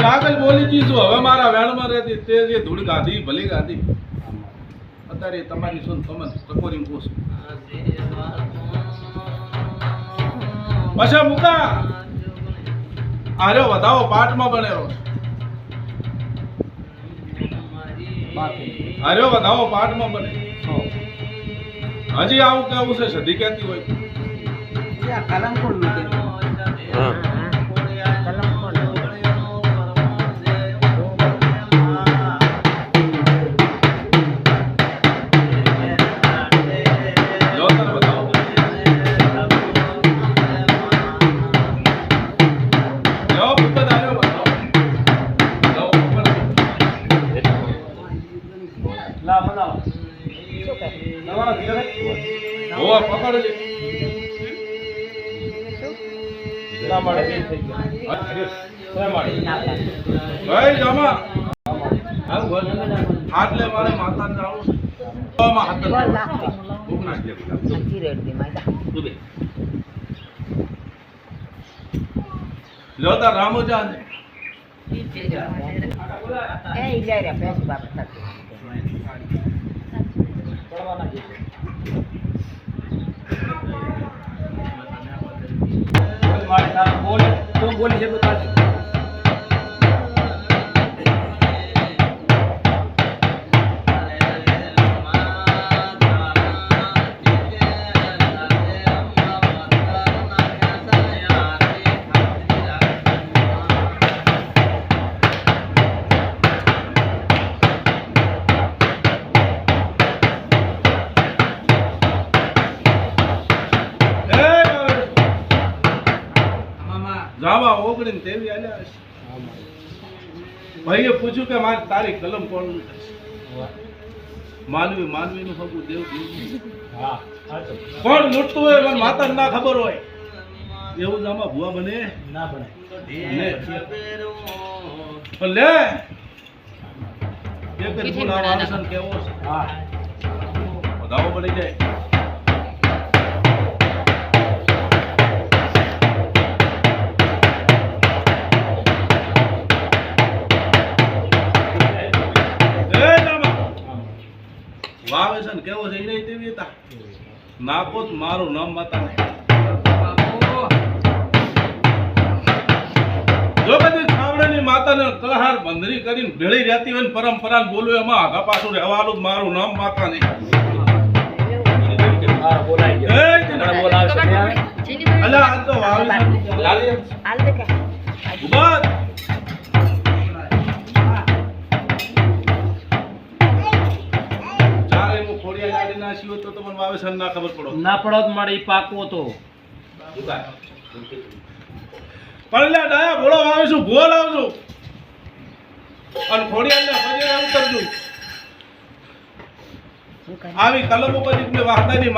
પણ આગળ બોલી દીધું હવે મારા વેણમાં રહેતી તે જે ધૂળ ગાધી ભલી ગાધી અત્યારે તમારી શું તમે ટકોરી પૂછ પછી મુકા આર્યો વધાવો પાઠમાં બનેલો આર્યો વધાવો પાઠમાં બને હજી આવું કેવું છે સધી કહેતી હોય કલમ કોણ મૂકે આટલે મારે માતા જાવું જોતા રામોજા ને બોલી છે જાવા ઓગણીને તેવી આલ્યા હશે ભાઈએ પૂછ્યું કે મારે તારી કલમ કોણ માનવી માનવીનું હગું દેવ કોણ લૂંટતું હોય મને માતાને ના ખબર હોય એવું જ આમાં ભુવા બને ના બને પણ લે એક જ ગુણ આવા આવશે કેવો છે હા વધાવો બની જાય વાવેશન કેવો છે એને તેવી હતા નાખો મારું નામ માતા ને જો બધી છાવડાની માતાને કલહાર બંધરી કરીને ભેળી રહેતી હોય ને પરંપરા બોલું એમાં આગા પાછું રહેવાનું મારું નામ માતા ને અલા આ તો વાવેશન તો તમને વાવેશન ના ખબર પડો ના પડો મારે પાકવો તો પણ એટલે ડાયા ભોળો વાવીશું ભૂવો લાવજો અને ખોડિયાને ફજે ઉતરજો આવી કલમો પછી વાહદાની